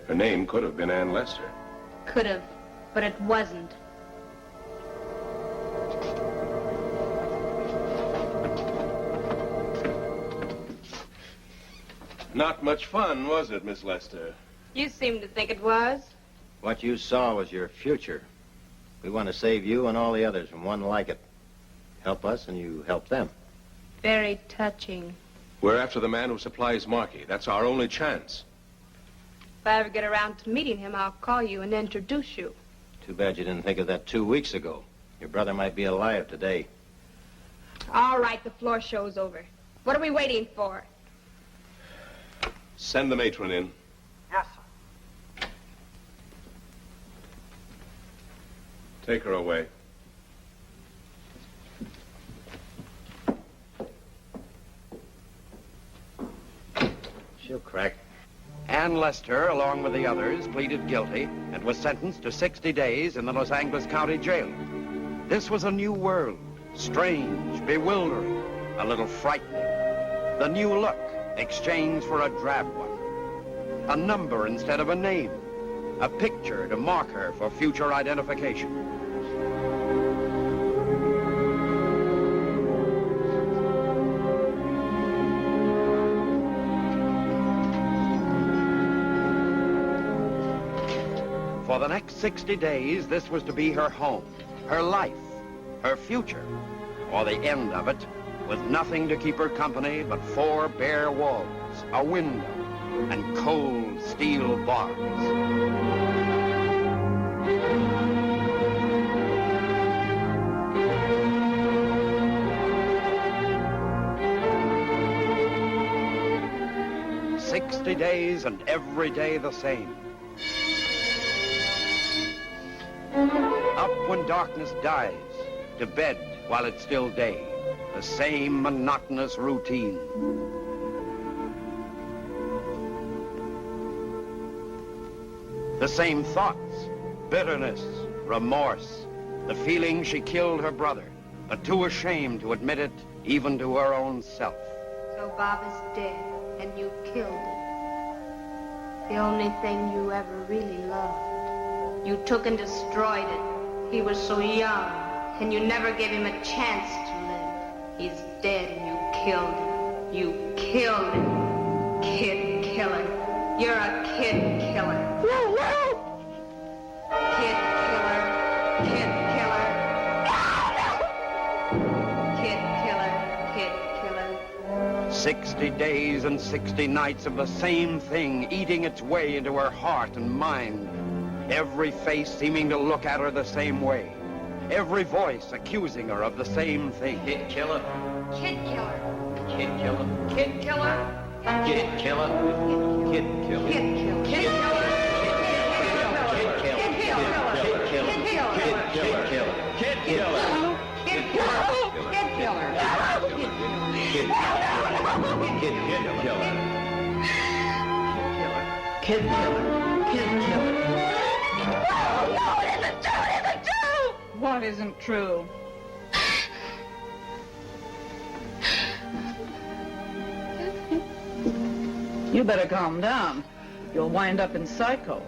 Speaker 5: Her name could have been Ann Lester.
Speaker 15: Could have, but it wasn't.
Speaker 5: Not much fun, was it, Miss Lester?
Speaker 9: You seem to think it was.
Speaker 3: What you saw was your future. We want to save you and all the others from one like it. Help us and you help them.
Speaker 15: Very touching.
Speaker 5: We're after the man who supplies Markey. That's our only chance.
Speaker 9: If I ever get around to meeting him, I'll call you and introduce you.
Speaker 3: Too bad you didn't think of that 2 weeks ago. Your brother might be alive today.
Speaker 9: All right, the floor show's over. What are we waiting for?
Speaker 5: Send the matron in.
Speaker 16: Yes, sir.
Speaker 5: Take her away.
Speaker 3: She'll crack.
Speaker 1: Ann Lester, along with the others, pleaded guilty and was sentenced to 60 days in the Los Angeles County Jail. This was a new world, strange, bewildering, a little frightening. The new look exchanged for a drab one. A number instead of a name. A picture to mark her for future identification. For the next 60 days, this was to be her home, her life, her future, or the end of it, with nothing to keep her company but 4 bare walls, a window, and cold steel bars. "60 days and every day the same. Up when darkness dies, to bed while it's still day. The same monotonous routine. The same thoughts, bitterness, remorse, the feeling she killed her brother, but too ashamed to admit it even to her own self.
Speaker 17: So Bob is dead, and you killed him. The only thing you ever really loved. You took and destroyed it. He was so young, and you never gave him a chance to live. He's dead, and you killed him. You killed him. Kid killer. You're a kid killer. Woo, woo! Kid killer. Kid killer. Kid killer. Kid killer.
Speaker 1: 60 days and 60 nights of the same thing eating its way into her heart and mind. Every face seeming to look at her the same way. Every voice accusing her of the same thing.
Speaker 4: Kid killer.
Speaker 17: Kid killer.
Speaker 4: Kid killer.
Speaker 17: Kid killer.
Speaker 4: Kid killer. Kid killer.
Speaker 17: Kid killer. Kid killer.
Speaker 4: Kid killer. Kid killer. Kid killer. Kid killer. Kid killer.
Speaker 19: Kid killer. Kid killer. Kid killer.
Speaker 2: No, it isn't true. It isn't true.
Speaker 18: What isn't true? You better calm down. You'll wind up in psycho.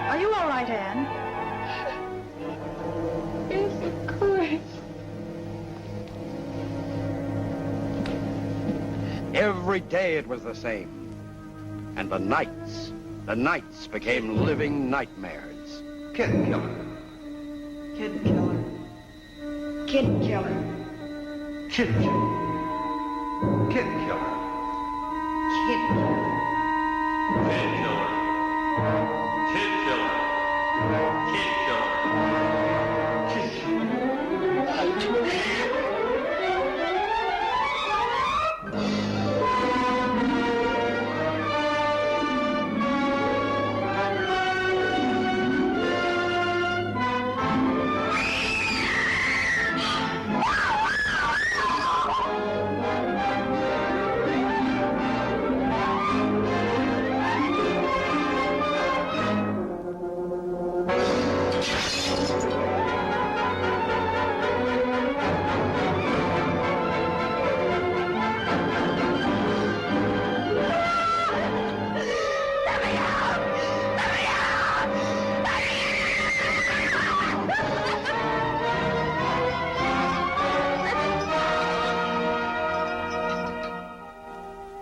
Speaker 18: Are you all right, Anne?
Speaker 2: Yes, of course.
Speaker 1: Every day it was the same. And the nights became living nightmares.
Speaker 19: Kid killer.
Speaker 18: Kid killer.
Speaker 7: Kid killer.
Speaker 19: Kid killer. Kid killer.
Speaker 7: Kid killer.
Speaker 6: Kid killer. Kid killer. Kid killer.
Speaker 19: Kid killer.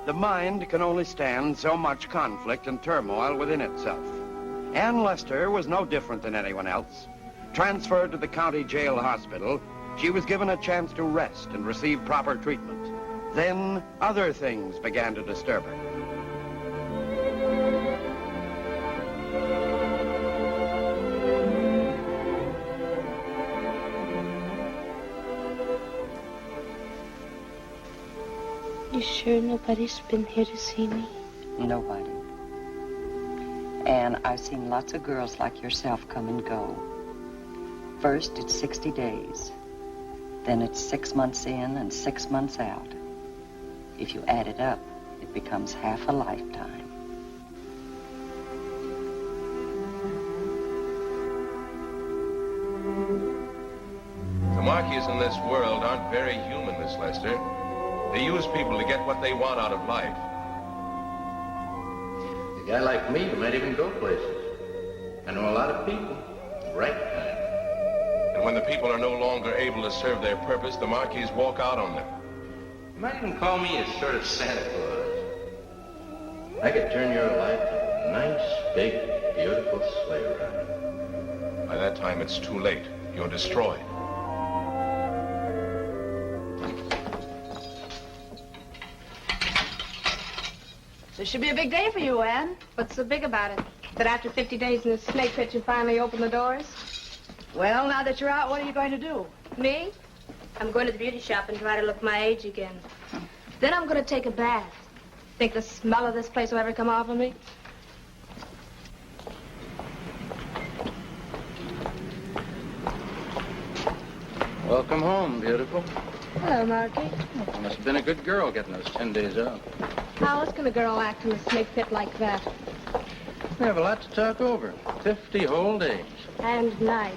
Speaker 1: The mind can only stand so much conflict and turmoil within itself. Ann Lester was no different than anyone else. Transferred to the county jail hospital, she was given a chance to rest and receive proper treatment. Then other things began to disturb her.
Speaker 17: You sure nobody's been here to see me?
Speaker 20: Nobody. And I've seen lots of girls like yourself come and go. First, it's 60 days. Then it's 6 months in and 6 months out. If you add it up, it becomes half a lifetime.
Speaker 5: The Marquis in this world aren't very human, Miss Lester. They use people to get what they want out of life.
Speaker 4: A guy like me, you might even go places. I know a lot of people, right kind.
Speaker 5: And when the people are no longer able to serve their purpose, the Marquis walk out on them.
Speaker 4: You might even call me a sort of Santa Claus. I could turn your life into a nice, big, beautiful sleigh ride.
Speaker 5: By that time, it's too late. You're destroyed.
Speaker 18: This should be a big day for you, Anne.
Speaker 9: What's so big about it? That after 50 days in the snake pit, you finally open the doors?
Speaker 18: Well, now that you're out, what are you going to do?
Speaker 9: Me? I'm going to the beauty shop and try to look my age again. Then I'm going to take a bath. Think the smell of this place will ever come off of me?
Speaker 4: Welcome home, beautiful.
Speaker 9: Hello, Marky.
Speaker 4: You must have been a good girl getting those 10 days out.
Speaker 9: How else can a girl act in a snake pit like that?
Speaker 4: We have a lot to talk over. 50 whole days.
Speaker 9: And nice.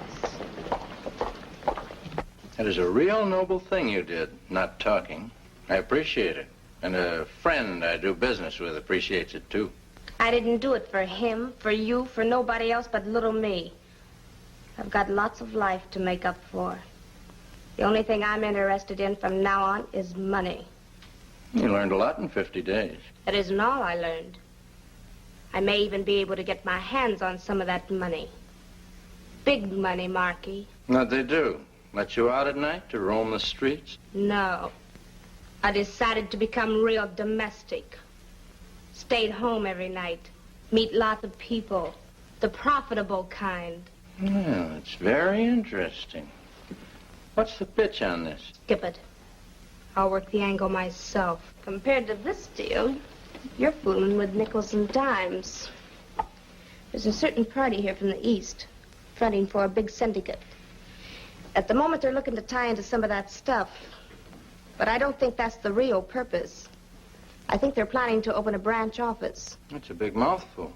Speaker 4: That is a real noble thing you did, not talking. I appreciate it. And a friend I do business with appreciates it, too.
Speaker 9: I didn't do it for him, for you, for nobody else but little me. I've got lots of life to make up for.
Speaker 17: The only thing I'm interested in from now on is money.
Speaker 4: You learned a lot in 50 days.
Speaker 17: That isn't all I learned. I may even be able to get my hands on some of that money. Big money, Marky.
Speaker 4: What'd they do? Let you out at night to roam the streets?
Speaker 17: No. I decided to become real domestic. Stayed home every night. Meet lots of people. The profitable kind.
Speaker 4: Well, it's very interesting. What's the pitch on this?
Speaker 17: Skip it. I'll work the angle myself. Compared to this deal, you're fooling with nickels and dimes. There's a certain party here from the East, fronting for a big syndicate. At the moment, they're looking to tie into some of that stuff. But I don't think that's the real purpose. I think they're planning to open a branch office.
Speaker 4: That's a big mouthful.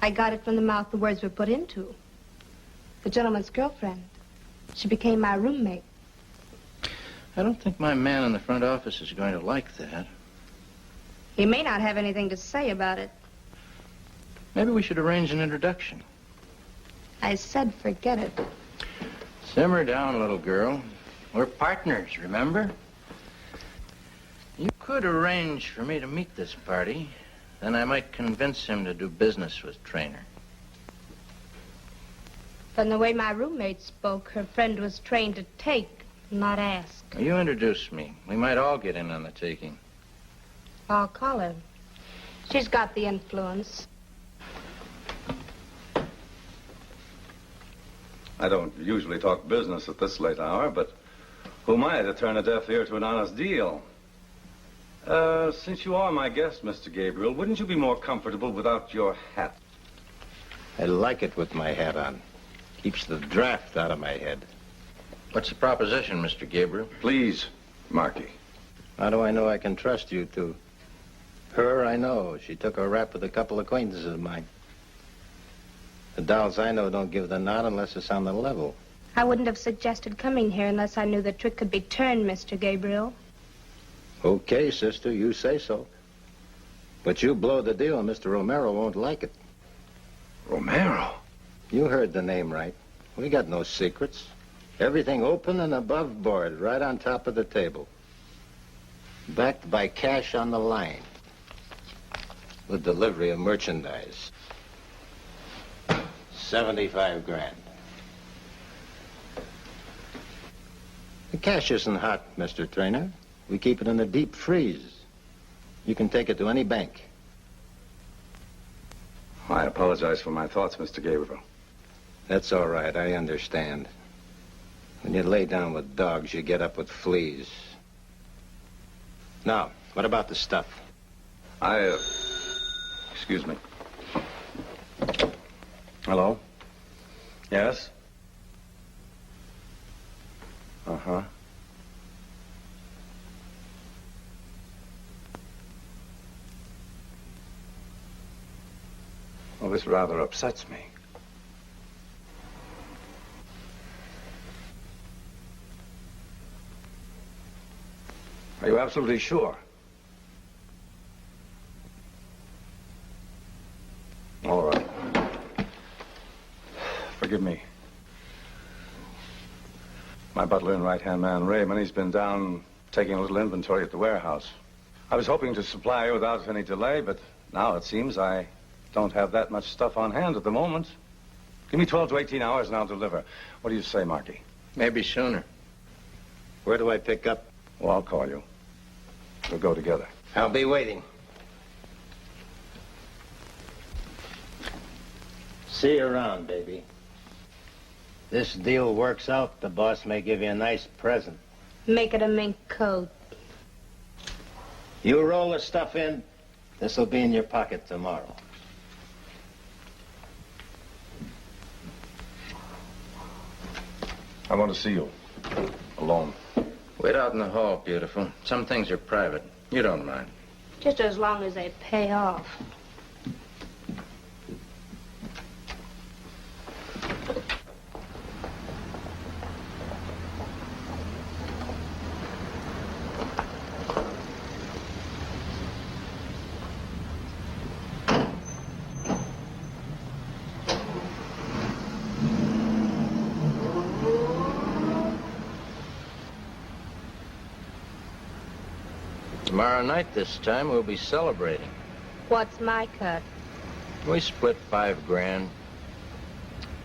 Speaker 17: I got it from the mouth the words were put into. The gentleman's girlfriend. She became my roommate.
Speaker 4: I don't think my man in the front office is going to like that.
Speaker 17: He may not have anything to say about it.
Speaker 4: Maybe we should arrange an introduction.
Speaker 17: I said forget it.
Speaker 4: Simmer down, little girl. We're partners, remember? You could arrange for me to meet this party. Then I might convince him to do business with Trainer.
Speaker 17: From the way my roommate spoke, her friend was trained to take, not ask.
Speaker 4: You introduce me. We might all get in on the taking.
Speaker 17: I'll call her. She's got the influence.
Speaker 13: I don't usually talk business at this late hour, but who am I to turn a deaf ear to an honest deal? Since you are my guest, Mr. Gabriel, wouldn't you be more comfortable without your hat?
Speaker 3: I like it with my hat on. Keeps the draft out of my head.
Speaker 4: What's the proposition, Mr. Gabriel?
Speaker 13: Please, Marky.
Speaker 3: How do I know I can trust you two? Her, I know. She took a rap with a couple acquaintances of mine. The dolls I know don't give the nod unless it's on the level.
Speaker 17: I wouldn't have suggested coming here unless I knew the trick could be turned, Mr. Gabriel.
Speaker 3: Okay, sister, you say so. But you blow the deal and Mr. Romero won't like it.
Speaker 13: Romero?
Speaker 3: You heard the name right. We got no secrets. Everything open and above board, right on top of the table. Backed by cash on the line. With delivery of merchandise. 75 grand. The cash isn't hot, Mr. Trainer. We keep it in the deep freeze. You can take it to any bank.
Speaker 13: I apologize for my thoughts, Mr. Gabriel.
Speaker 3: That's all right, I understand. When you lay down with dogs, you get up with fleas. Now, what about the stuff?
Speaker 13: Excuse me. Hello? Yes? Uh-huh. Well, this rather upsets me. Are you absolutely sure? All right. Forgive me. My butler and right-hand man, Raymond, he's been down taking a little inventory at the warehouse. I was hoping to supply you without any delay, but now it seems I don't have that much stuff on hand at the moment. Give me 12 to 18 hours and I'll deliver. What do you say, Marky?
Speaker 4: Maybe sooner.
Speaker 3: Where do I pick up?
Speaker 13: Well, I'll call you. We'll go together.
Speaker 3: I'll be waiting. See you around, baby. This deal works out, the boss may give you a nice present.
Speaker 17: Make it a mink coat.
Speaker 3: You roll the stuff in, this'll be in your pocket tomorrow.
Speaker 13: I want to see you. Alone.
Speaker 4: Wait out in the hall, beautiful. Some things are private. You don't mind.
Speaker 17: Just as long as they pay off.
Speaker 4: Tomorrow night this time, we'll be celebrating.
Speaker 17: What's my cut?
Speaker 4: We split $5 grand.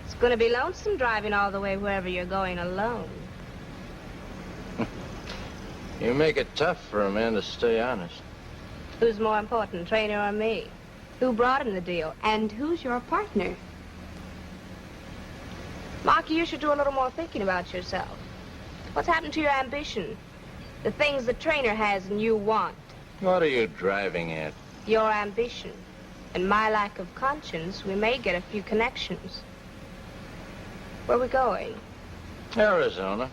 Speaker 17: It's gonna be lonesome driving all the way wherever you're going alone.
Speaker 4: You make it tough for a man to stay honest.
Speaker 17: Who's more important, Trainer or me? Who brought in the deal? And who's your partner? Marky, you should do a little more thinking about yourself. What's happened to your ambition? The things the trainer has and you want.
Speaker 4: What are you driving at?
Speaker 17: Your ambition. And my lack of conscience, we may get a few connections. Where are we going?
Speaker 4: Arizona.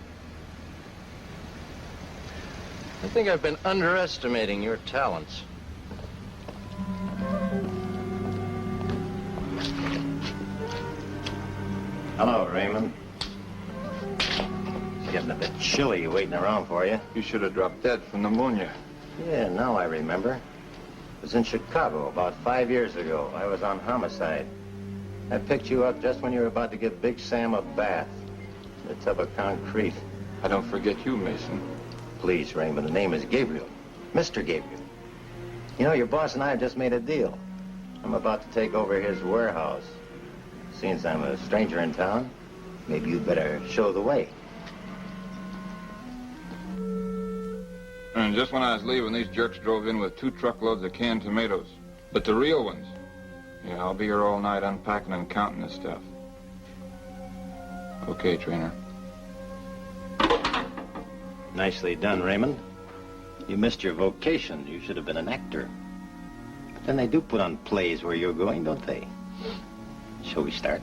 Speaker 4: I think I've been underestimating your talents.
Speaker 3: Hello, Raymond. It's getting a bit chilly waiting around for you.
Speaker 12: You should have dropped dead from pneumonia.
Speaker 3: Yeah, now I remember. It was in Chicago about 5 years ago. I was on homicide. I picked you up just when you were about to give Big Sam a bath in a tub of concrete.
Speaker 12: I don't forget you, Mason.
Speaker 3: Please, Raymond, the name is Gabriel. Mr. Gabriel. You know, your boss and I have just made a deal. I'm about to take over his warehouse. Since I'm a stranger in town, maybe you'd better show the way.
Speaker 12: And just when I was leaving, these jerks drove in with 2 truckloads of canned tomatoes. But the real ones. Yeah, I'll be here all night unpacking and counting this stuff. Okay, Trainer.
Speaker 3: Nicely done, Raymond. You missed your vocation. You should have been an actor. But then they do put on plays where you're going, don't they? Shall we start?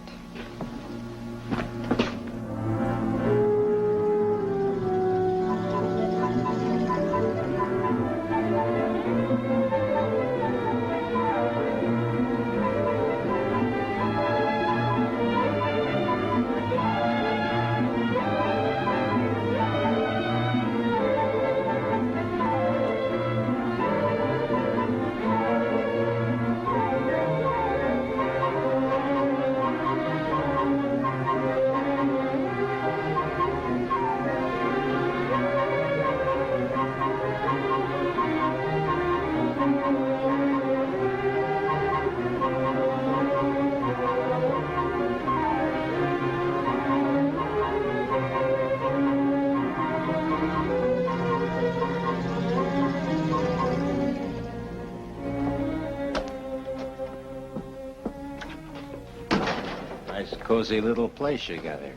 Speaker 3: Nice, cozy little place you got here.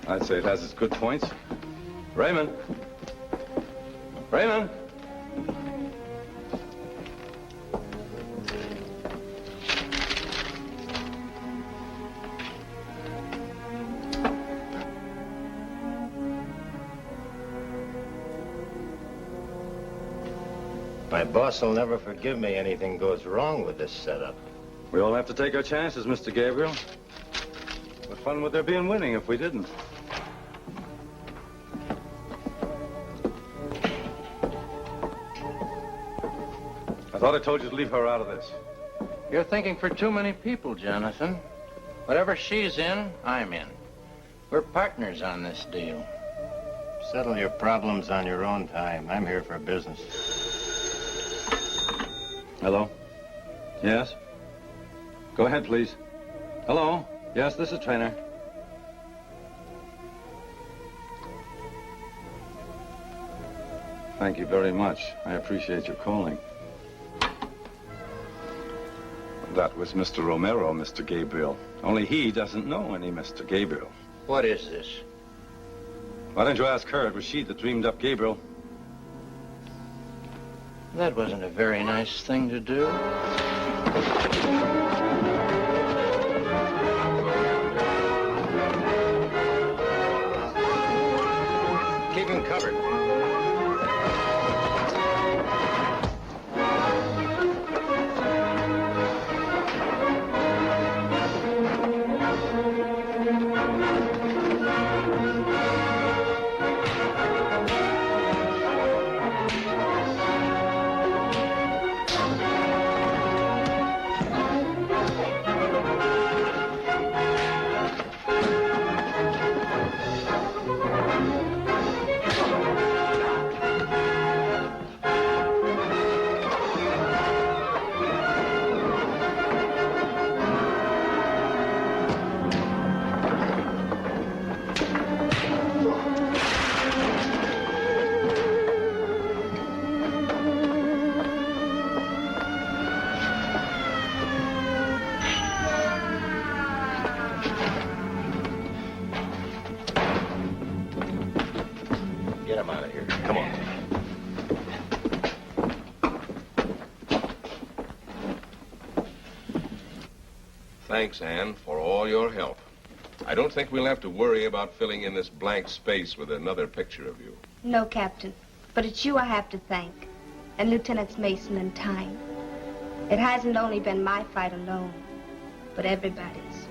Speaker 13: I'd say it has its good points. Raymond! Raymond!
Speaker 3: My boss will never forgive me anything goes wrong with this setup.
Speaker 13: We all have to take our chances, Mr. Gabriel. What fun would there be in winning if we didn't? I thought I told you to leave her out of this.
Speaker 4: You're thinking for too many people, Jonathan. Whatever she's in, I'm in. We're partners on this deal.
Speaker 3: Settle your problems on your own time. I'm here for business.
Speaker 13: Hello? Yes? Go ahead, please. Hello? Yes, this is Trainer. Thank you very much. I appreciate your calling. That was Mr. Romero, Mr. Gabriel. Only he doesn't know any Mr. Gabriel.
Speaker 4: What is this?
Speaker 13: Why don't you ask her? It was she that dreamed up Gabriel.
Speaker 4: That wasn't a very nice thing to do.
Speaker 3: Keep him covered.
Speaker 5: Thanks, Anne, for all your help. I don't think we'll have to worry about filling in this blank space with another picture of you.
Speaker 17: No, Captain. But it's you I have to thank. And Lieutenants Mason and Tyne. It hasn't only been my fight alone, but everybody's.